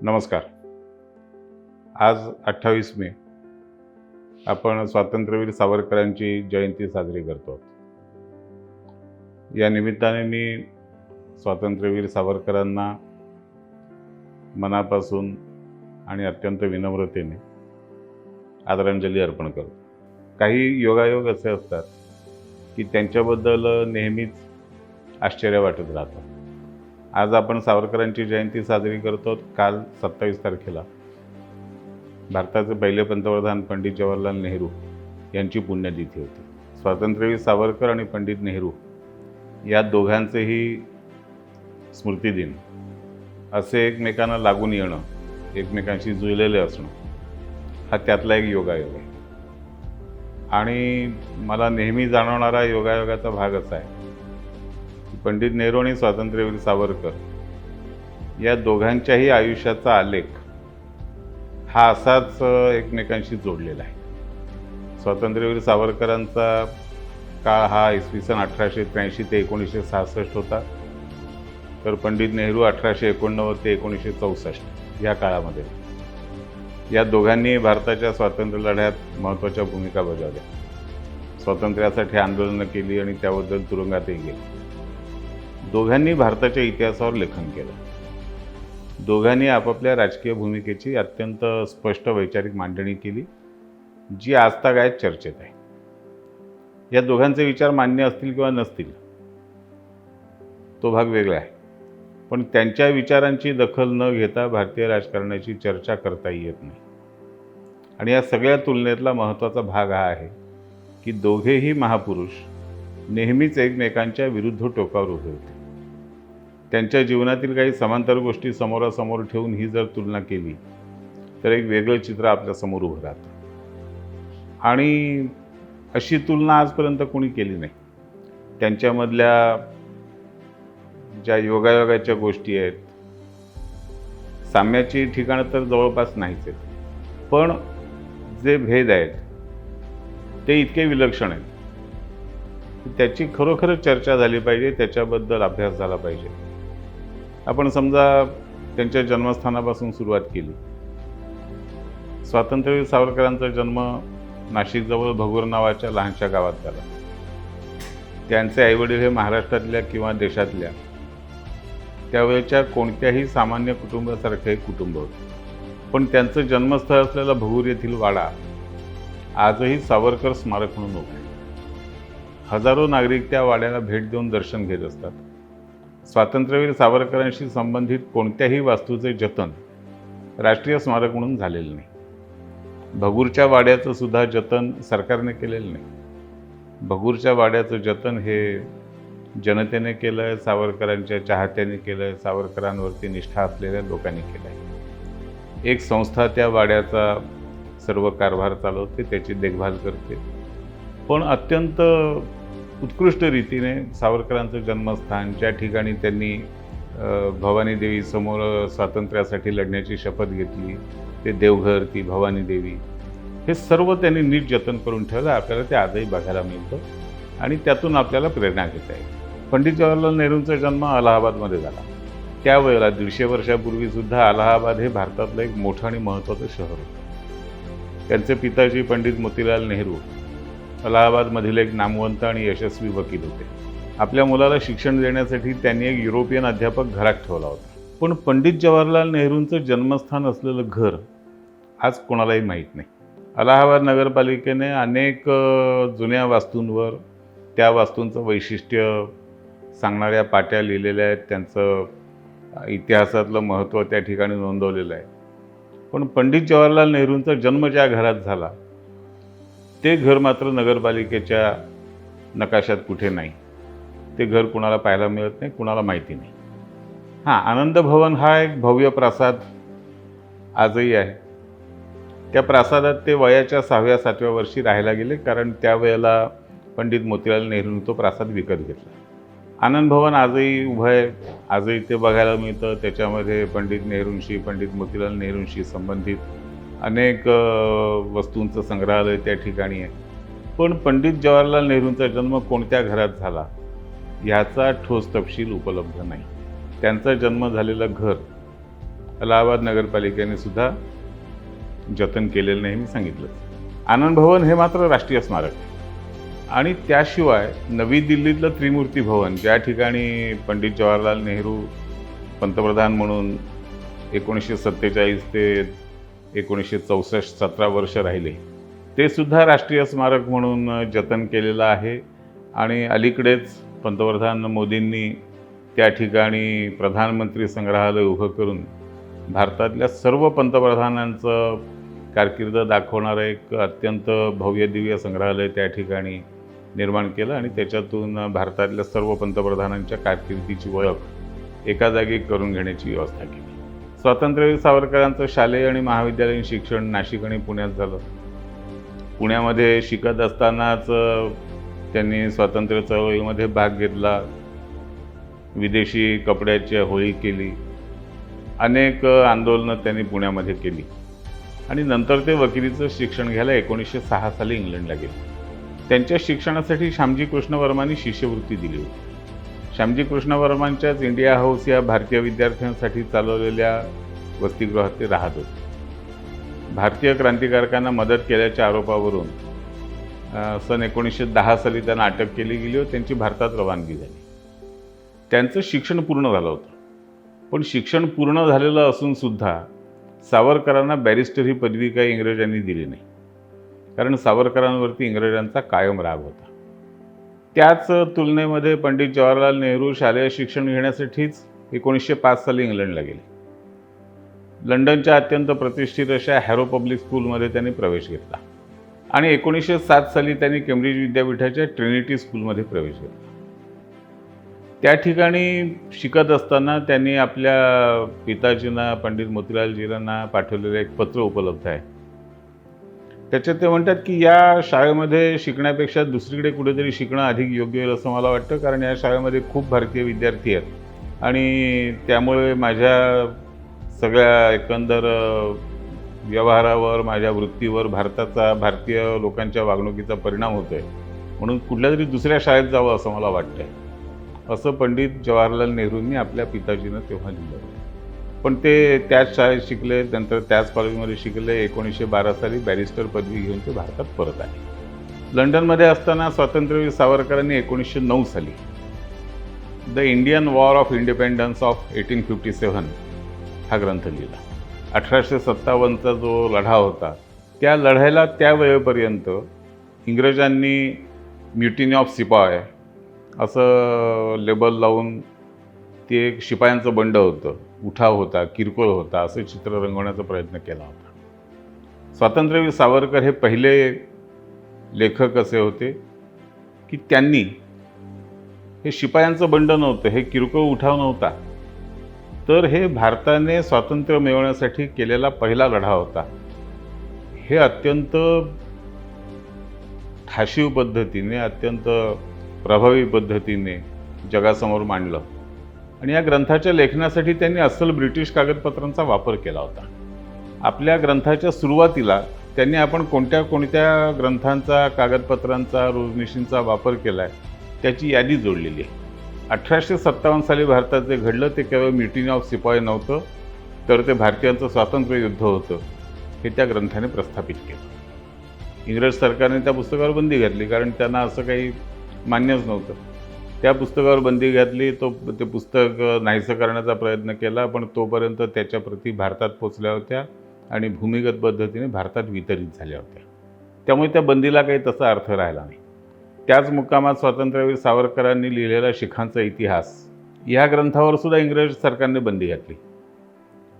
नमस्कार. आज 28 मे आपण स्वातंत्र्यवीर सावरकरांची जयंती साजरी करतो. या निमित्ताने मी स्वातंत्र्यवीर सावरकरांना मनापासून आणि अत्यंत विनम्रतेने आदरांजली अर्पण करतो. काही योगायोग असे असतात की त्यांच्याबद्दल नेहमीच आश्चर्य वाटत राहतं. आज आपण सावरकरांची जयंती साजरी करतो. काल 27 तारखेला भारताचे पहिले पंतप्रधान पंडित जवाहरलाल नेहरू यांची पुण्यतिथी होती. स्वातंत्र्यवीर सावरकर आणि पंडित नेहरू या दोघांचेही स्मृतिदिन असे एकमेकांना लागून येणं, एकमेकांशी जुळलेले असणं हा त्यातला एक योगायोग आहे. आणि मला नेहमी जाणवणारा योगायोगाचा भाग असा आहे की पंडित नेहरू आणि स्वातंत्र्यवीर सावरकर या दोघांच्याही आयुष्याचा आलेख हा असाच एकमेकांशी जोडलेला आहे. स्वातंत्र्यवीर सावरकरांचा काळ हा इसवी सन 1883 ते 1966 होता, तर पंडित नेहरू 1889 ते 1964 या काळामध्ये या दोघांनी भारताच्या स्वातंत्र्य लढ्यात महत्त्वाच्या भूमिका बजावल्या. स्वातंत्र्यासाठी आंदोलनं केली आणि त्याबद्दल तुरुंगातही गेले. दोघांनी भारताच्या इतिहासावर लेखन केलं. दोघांनी आपापल्या राजकीय भूमिकेची अत्यंत स्पष्ट वैचारिक मांडणी केली, जी आजतागायत चर्चेत आहे. या दोघांचे विचार मान्य असतील किंवा नसतील तो भाग वेगळा आहे, पण त्यांच्या विचारांची दखल न घेता भारतीय राजकारणाची चर्चा करता येत नाही. आणि या सगळ्या तुलनेतला महत्त्वाचा भाग हा आहे की दोघेही महापुरुष नेहमीच एकमेकांच्या विरुद्ध टोकावर उभे होते. त्यांच्या जीवनातील काही समांतर गोष्टी समोरासमोर ठेवून ही जर तुलना केली तर एक वेगळं चित्र आपल्यासमोर उभं राहतं. आणि अशी तुलना आजपर्यंत कोणी केली नाही. त्यांच्यामधल्या ज्या योगायोगाच्या गोष्टी आहेत, साम्याची ठिकाणं तर जवळपास नाहीच आहेत, पण जे भेद आहेत ते इतके विलक्षण आहेत की त्याची खरोखर चर्चा झाली पाहिजे, त्याच्याबद्दल अभ्यास झाला पाहिजे. आपण समजा त्यांच्या जन्मस्थानापासून सुरुवात केली. स्वातंत्र्यवीर सावरकरांचा जन्म नाशिकजवळ भगूर नावाच्या लहानशा गावात झाला. त्यांचे आईवडील हे महाराष्ट्रातल्या किंवा देशातल्या त्यावेळेच्या कोणत्याही सामान्य कुटुंबासारखे एक कुटुंब होते. पण त्यांचं जन्मस्थळ असलेला भगूर येथील वाडा आजही सावरकर स्मारक म्हणून उभा आहे. हजारो नागरिक त्या वाड्याला भेट देऊन दर्शन घेत असतात. स्वातंत्र्यवीर सावरकरांशी संबंधित कोणत्याही वास्तूचे जतन राष्ट्रीय स्मारक म्हणून झालेलं नाही. भगूरच्या वाड्याचं सुद्धा जतन सरकारने केलेलं नाही. भगूरच्या वाड्याचं जतन हे जनतेने केलं आहे, सावरकरांच्या चाहत्यांनी केलं आहे, सावरकरांवरती निष्ठा असलेल्या लोकांनी केलं आहे. एक संस्था त्या वाड्याचा सर्व कारभार चालवते, त्याची देखभाल करते. पण अत्यंत उत्कृष्ट रीतीने सावरकरांचं जन्मस्थान, ज्या ठिकाणी त्यांनी भवानी देवी समोर स्वातंत्र्यासाठी लढण्याची शपथ घेतली, ते देवघर, ती भवानी देवी, हे सर्व त्यांनी नीट जतन करून ठेवलं. आपल्याला ते आजही बघायला मिळतं आणि त्यातून आपल्याला प्रेरणा घेता येईल. पंडित जवाहरलाल नेहरूंचा जन्म अलाहाबादमध्ये झाला. त्यावेळेला 150 वर्षापूर्वीसुद्धा अलाहाबाद हे भारतातलं एक मोठं आणि महत्त्वाचं शहर होतं. त्यांचे पिताजी पंडित मोतीलाल नेहरू अलाहाबादमधील एक नामवंत आणि यशस्वी वकील होते. आपल्या मुलाला शिक्षण देण्यासाठी त्यांनी एक युरोपियन अध्यापक घरात ठेवला होता. पण पंडित जवाहरलाल नेहरूंचं जन्मस्थान असलेलं घर आज कोणालाही माहीत नाही. अलाहाबाद नगरपालिकेने अनेक जुन्या वास्तूंवर त्या वास्तूंचं वैशिष्ट्य सांगणाऱ्या पाट्या लिहिलेल्या आहेत. त्यांचं इतिहासातलं महत्त्व त्या ठिकाणी नोंदवलेलं आहे. पण पंडित जवाहरलाल नेहरूंचा जन्म ज्या घरात झाला ते घर मात्र नगरपालिकेच्या नकाशात कुठे नाही. ते घर कुणाला पाहायला मिळत नाही, कुणाला माहिती नाही. आनंद भवन हा एक भव्य प्रासाद आजही आहे. त्या प्रासादात ते वयाच्या 6व्या-7व्या वर्षी राहायला गेले, कारण त्यावेळेला पंडित मोतीलाल नेहरूंनी तो प्रासाद विकत घेतला. आनंद भवन आजही उभं आहे, आजही ते बघायला मिळतं. त्याच्यामध्ये पंडित नेहरूंशी, पंडित मोतीलाल नेहरूंशी संबंधित अनेक वस्तूंचं संग्रहालय त्या ठिकाणी आहे. पण पंडित जवाहरलाल नेहरूंचा जन्म कोणत्या घरात झाला याचा ठोस तपशील उपलब्ध नाही. त्यांचा जन्म झालेलं घर अलाहाबाद नगरपालिकेने सुद्धा जतन केलेलं नाही, मी सांगितलं. आनंद भवन हे मात्र राष्ट्रीय स्मारक आहे. आणि त्याशिवाय नवी दिल्लीतलं त्रिमूर्ती भवन, ज्या ठिकाणी पंडित जवाहरलाल नेहरू पंतप्रधान म्हणून 1947 ते 1964 17 वर्ष राहिले, ते सुद्धा राष्ट्रीय स्मारक म्हणून जतन केलेलं आहे. आणि अलीकडेच पंतप्रधान मोदींनी त्या ठिकाणी प्रधानमंत्री संग्रहालय उभं करून भारतातल्या सर्व पंतप्रधानांचं कारकीर्द दाखवणारं एक अत्यंत भव्य दिव्य संग्रहालय त्या ठिकाणी निर्माण केलं आणि त्याच्यातून भारतातल्या सर्व पंतप्रधानांच्या कारकिर्दीची ओळख एका जागी करून घेण्याची व्यवस्था केली. स्वातंत्र्यवीर सावरकरांचं शालेय आणि महाविद्यालयीन शिक्षण नाशिक आणि पुण्यात झालं. पुण्यामध्ये शिकत असतानाच त्यांनी स्वातंत्र्य चळवळीमध्ये भाग घेतला, विदेशी कपड्याची होळी केली, अनेक आंदोलनं त्यांनी पुण्यामध्ये केली आणि नंतर ते वकिलीचं शिक्षण घ्यायला 1906 साली इंग्लंडला गेले. त्यांच्या शिक्षणासाठी श्यामजी कृष्ण वर्मांनी शिष्यवृत्ती दिली होती. श्यामजी कृष्ण वर्मांच्याच इंडिया हाऊस या भारतीय विद्यार्थ्यांसाठी चालवलेल्या वसतिगृहात ते राहत होते. भारतीय क्रांतिकारकांना मदत केल्याच्या आरोपावरून सन 1910 साली त्यांना अटक केली गेली व त्यांची भारतात रवानगी झाली. त्यांचं शिक्षण पूर्ण झालं होतं, पण शिक्षण पूर्ण झालेलं असून सुद्धा सावरकरांना बॅरिस्टर ही पदवी काही इंग्रजांनी दिली नाही, कारण सावरकरांवरती इंग्रजांचा कायम राग होता. त्याच तुलनेमध्ये पंडित जवाहरलाल नेहरू शालेय शिक्षण घेण्यासाठीच 1905 साली इंग्लंडला गेले. लंडनच्या अत्यंत प्रतिष्ठित अशा हॅरो पब्लिक स्कूलमध्ये त्यांनी प्रवेश घेतला आणि 1907 साली त्यांनी केम्ब्रिज विद्यापीठाच्या ट्रिनिटी स्कूलमध्ये प्रवेश घेतला. त्या ठिकाणी शिकत असताना त्यांनी आपल्या पिताजींना, पंडित मोतीलालजींना पाठवलेलं एक पत्र उपलब्ध आहे. त्याच्यात ते म्हणतात की या शाळेमध्ये शिकण्यापेक्षा दुसरीकडे कुठेतरी शिकणं अधिक योग्य होईल असं मला वाटतं, कारण या शाळेमध्ये खूप भारतीय विद्यार्थी आहेत आणि त्यामुळे माझ्या सगळ्या एकंदर व्यवहारावर, माझ्या वृत्तीवर भारतीय लोकांच्या वागणुकीचा परिणाम होतो आहे, म्हणून कुठल्या तरी दुसऱ्या शाळेत जावं असं मला वाटतं आहे, असं पंडित जवाहरलाल नेहरूंनी आपल्या पिताजीनं तेव्हा लिहिलं होतं. पण ते त्याच शाळेत शिकले, नंतर त्याच कॉलेजमध्ये शिकले. 1912 साली बॅरिस्टर पदवी घेऊन ते भारतात परत आले. लंडनमध्ये असताना स्वातंत्र्यवीर सावरकरांनी 1909 साली the Indian war of independence of 1857 हा ग्रंथ लिहिला. 1857चा जो लढा होता, त्या लढाईला त्या वेळेपर्यंत इंग्रजांनी म्युटिनी ऑफ सिपाय असं लेबल लावून ते एक शिपायांचं बंड होतं, उठाव होता, किरकोळ होता, असं चित्र रंगवण्याचा प्रयत्न केला होता. स्वातंत्र्यवीर सावरकर हे पहिले लेखक असे होते की त्यांनी हे शिपायांचं बंड नव्हतं, हे किरकोळ उठाव नव्हता, तर हे भारताने स्वातंत्र्य मिळवण्यासाठी केलेला पहिला लढा होता. हे अत्यंत ठाशीव पद्धतीने, अत्यंत प्रभावी पद्धतीने जगासमोर मांडलं आणि या ग्रंथाच्या लेखनासाठी त्यांनी अस्सल ब्रिटिश कागदपत्रांचा वापर केला होता. आपल्या ग्रंथाच्या सुरुवातीला त्यांनी आपण कोणत्या कोणत्या ग्रंथांचा, कागदपत्रांचा, रोजनिशींचा वापर केला आहे त्याची यादी जोडलेली आहे. 1857 साली भारतात जे घडलं ते केवळ म्युटिनी ऑफ सिपाय नव्हतं, तर ते भारतीयांचं स्वातंत्र्य युद्ध होतं, हे त्या ग्रंथाने प्रस्थापित केलं. इंग्रज सरकारने त्या पुस्तकावर बंदी घातली, कारण त्यांना असं काही मान्यच नव्हतं. त्या पुस्तकावर बंदी घातली, ते पुस्तक नाहीसं करण्याचा प्रयत्न केला, पण तोपर्यंत त्याच्या प्रती भारतात पोचल्या होत्या आणि भूमिगत पद्धतीने भारतात वितरित झाल्या होत्या. त्यामुळे त्या बंदीला काही तसा अर्थ राहिला नाही. त्याच मुक्कामात स्वातंत्र्यवीर सावरकरांनी लिहिलेला शिखांचा इतिहास या ग्रंथावर सुद्धा इंग्रज सरकारने बंदी घातली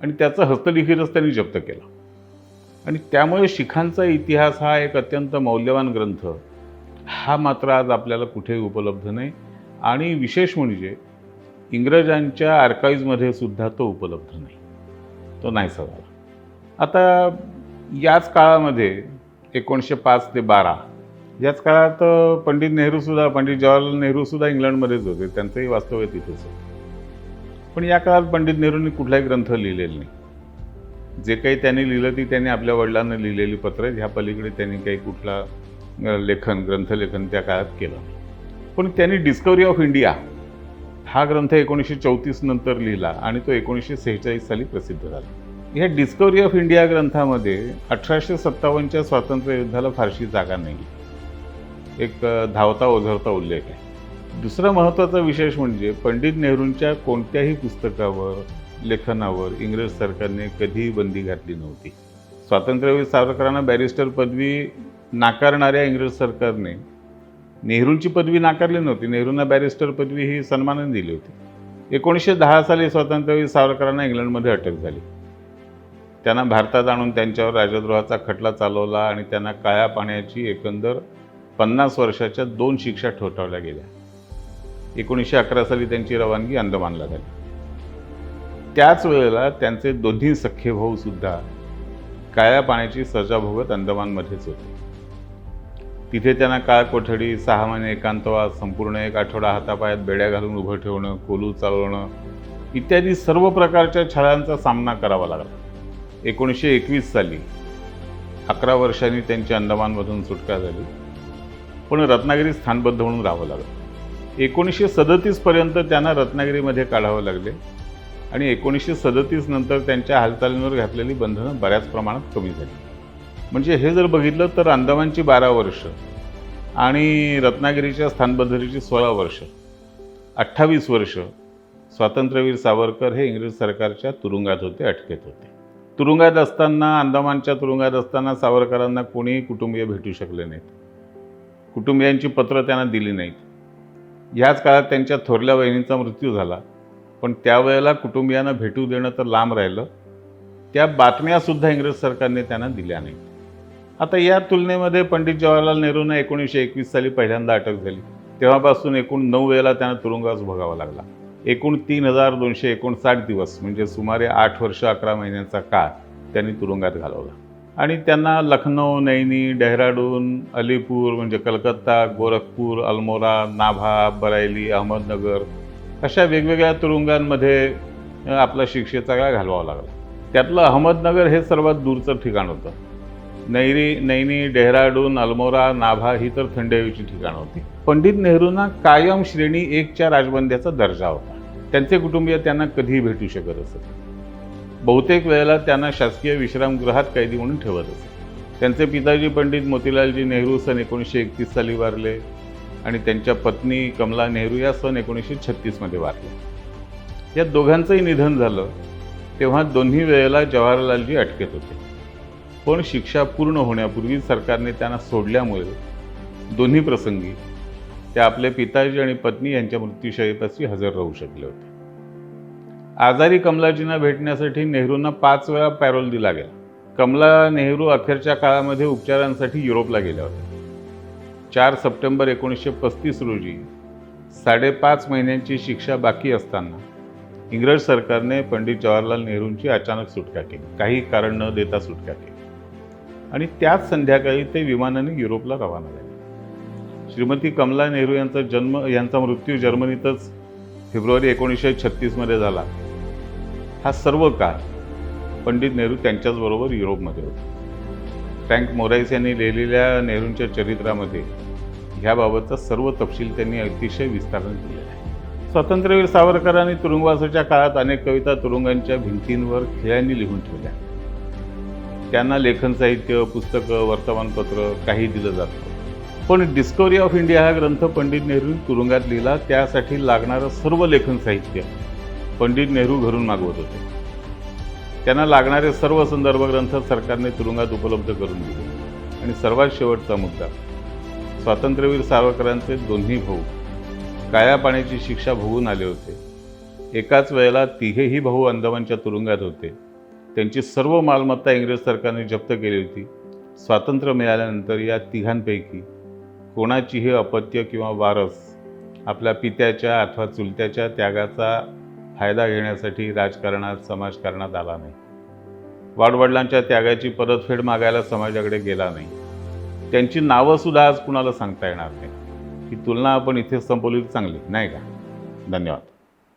आणि त्याचं हस्तलिखितच त्यांनी जप्त केलं. आणि त्यामुळे शिखांचा इतिहास हा एक अत्यंत मौल्यवान ग्रंथ हा मात्र आज आपल्याला कुठेही उपलब्ध नाही आणि विशेष म्हणजे इंग्रजांच्या आर्काईव्हमध्ये सुद्धा तो उपलब्ध नाही, तो नाहीसा झाला. आता याच काळामध्ये 1905 ते 12 याच काळात पंडित जवाहरलाल नेहरूसुद्धा इंग्लंडमध्येच होते, त्यांचंही वास्तव्य तिथेच होतं. पण या काळात पंडित नेहरूंनी कुठलाही ग्रंथ लिहिलेला नाही. जे काही त्यांनी लिहिलं ती त्यांनी आपल्या वडिलांना लिहिलेली पत्र आहेत, ह्या पलीकडे त्यांनी काही कुठला ग्रंथलेखन त्या काळात केलं. पण त्यांनी डिस्कवरी ऑफ इंडिया हा ग्रंथ 1934 नंतर लिहिला आणि तो 1946 साली प्रसिद्ध झाला. ह्या डिस्कवरी ऑफ इंडिया ग्रंथामध्ये 1857च्या स्वातंत्र्य युद्धाला फारशी जागा नाही. एक धावता ओझरता उल्लेख आहे. दुसरा महत्त्वाचा विशेष म्हणजे पंडित नेहरूंच्या कोणत्याही पुस्तकावर, लेखनावर इंग्रज सरकारने कधीही बंदी घातली नव्हती. स्वातंत्र्यवीर सावरकरांना बॅरिस्टर पदवी नाकारणाऱ्या इंग्रज सरकारने नेहरूंची पदवी नाकारली नव्हती. नेहरूंना बॅरिस्टर पदवी ही सन्मानाने दिली होती. 1910 साली स्वातंत्र्यवीर सावरकरांना इंग्लंडमध्ये अटक झाली. त्यांना भारतात आणून त्यांच्यावर राजद्रोहाचा खटला चालवला आणि त्यांना काळ्या पाण्याची एकंदर 50 वर्षाच्या 2 शिक्षा ठोठावल्या गेल्या. 1911 साली त्यांची रवानगी अंदमानला झाली. त्याच वेळेला त्यांचे दोन्ही सख्खे भाऊ सुद्धा काळ्या पाण्याची सजा भोगत अंदमानमध्येच होते. तिथे त्यांना काळ कोठडी, 6 महिने एकांतवास, संपूर्ण 1 आठवडा हातापायात बेड्या घालून उभं ठेवणं, कोलू चालवणं इत्यादी सर्व प्रकारच्या छळांचा सामना करावा लागला. 1921 साली 11 वर्षांनी त्यांची अंदमानमधून सुटका झाली, पण रत्नागिरीत स्थानबद्ध म्हणून राहावं लागलं. 1937 पर्यंत त्यांना रत्नागिरीमध्ये काढावं लागले आणि 1937 नंतर त्यांच्या हालचालींवर घातलेली बंधनं बऱ्याच प्रमाणात कमी झाली. म्हणजे हे जर बघितलं तर अंदमानची 12 वर्ष आणि रत्नागिरीच्या स्थानबद्धतेची 16 वर्ष, 28 वर्ष स्वातंत्र्यवीर सावरकर हे इंग्रज सरकारच्या तुरुंगात होते, अटकेत होते. तुरुंगात असताना, अंदमानच्या तुरुंगात असताना सावरकरांना कोणीही कुटुंबीय भेटू शकले नाहीत. कुटुंबियांची पत्र त्यांना दिली नाहीत. ह्याच काळात त्यांच्या थोरल्या बहिणींचा मृत्यू झाला, पण त्यावेळेला कुटुंबियांना भेटू देणं तर लांब राहिलं. त्या बातम्यासुद्धा इंग्रज सरकारने त्यांना दिल्या नाहीत. आता या तुलनेमध्ये पंडित जवाहरलाल नेहरूंना 1921 साली पहिल्यांदा अटक झाली. तेव्हापासून एकूण 9 वेळेला त्यांना तुरुंगवास भोगावा लागला. एकूण 3259 दिवस म्हणजे सुमारे 8 वर्ष 11 महिन्यांचा काळ त्यांनी तुरुंगात घालवला. आणि त्यांना लखनौ, नैनी, डेहराडून, अलीपूर म्हणजे कलकत्ता, गोरखपूर, अल्मोरा, नाभा, बरेली, अहमदनगर अशा वेगवेगळ्या तुरुंगांमध्ये आपला शिक्षेचा काळ घालवावा लागला. त्यातलं अहमदनगर हे सर्वात दूरचं ठिकाण होतं. नैनी, डेहराडून, अल्मोरा, नाभा ही तर थंड हवेची ठिकाणं होती. पंडित नेहरूंना कायम श्रेणी 1च्या राजबंद्याचा दर्जा होता. त्यांचे कुटुंबीय त्यांना कधीही भेटू शकत असत. बहुतेक वेळेला त्यांना शासकीय विश्रामगृहात कैदी म्हणून ठेवत असत. त्यांचे पिताजी पंडित मोतीलालजी नेहरू सन 1931 साली वारले आणि त्यांच्या पत्नी कमला नेहरू या सन 1936 मध्ये वारल्या. या दोघांचंही निधन झालं तेव्हा दोन्ही वेळेला जवाहरलालजी अटकेत होते. पण शिक्षा पूर्ण होण्यापूर्वी सरकारने त्यांना सोडल्यामुळे दोन्ही प्रसंगी ते आपले पिताजी आणि पत्नी यांच्या मृत्यूशय्येपाशी हजर राहू शकले होते. आजारी कमलाजींना भेटण्यासाठी नेहरूंना 5 वेळा पॅरोल दिला गेला. कमला नेहरू अखेरच्या काळामध्ये उपचारांसाठी युरोपला गेल्या होत्या. 4 सप्टेंबर 1935 रोजी 5.5 महिन्यांची शिक्षा बाकी असताना इंग्रज सरकारने पंडित जवाहरलाल नेहरूंची अचानक सुटका केली. काही कारण न देता सुटका केली आणि त्याच संध्याकाळी ते विमानाने युरोपला रवाना झाले. श्रीमती कमला नेहरू यांचा मृत्यू जर्मनीतच फेब्रुवारी 1936 मध्ये झाला. हा सर्व काळ पंडित नेहरू त्यांच्याचबरोबर युरोपमध्ये होते. फ्रँक मोराईस यांनी लिहिलेल्या नेहरूंच्या चरित्रामध्ये ह्याबाबतचा सर्व तपशील त्यांनी अतिशय विस्ताराने दिलेला आहे. स्वातंत्र्यवीर सावरकरांनी तुरुंगवासाच्या काळात अनेक कविता तुरुंगांच्या भिंतींवर खिळ्यांनी लिहून ठेवल्या. त्यांना लेखन साहित्य, पुस्तकं, वर्तमानपत्र काही दिलं जातं. पण डिस्कवरी ऑफ इंडिया हा ग्रंथ पंडित नेहरू तुरुंगात लिहिला. त्यासाठी लागणारं सर्व लेखन साहित्य पंडित नेहरू घरून मागवत होते. त्यांना लागणारे सर्व संदर्भ ग्रंथ सरकारने तुरुंगात उपलब्ध करून दिले. आणि सर्वात शेवटचा मुद्दा, स्वातंत्र्यवीर सावरकरांचे दोन्ही भाऊ काळ्या पाण्याची शिक्षा भोगून आले होते. एकाच वेळेला तिघेही भाऊ अंदमानच्या तुरुंगात होते. त्यांची सर्व मालमत्ता इंग्रज सरकारने जप्त केली होती. स्वातंत्र्य मिळाल्यानंतर या तिघांपैकी कोणाचीही अपत्य किंवा वारस आपल्या पित्याच्या अथवा चुलत्याच्या त्यागाचा फायदा घेण्यासाठी राजकारणात, समाजकारणात आला नाही. वाडवडिलांच्या त्यागाची परतफेड मागायला समाजाकडे गेला नाही. त्यांची नावंसुद्धा आज कुणाला सांगता येणार नाही. ही तुलना आपण इथे संपवली चांगली, नाही का? धन्यवाद.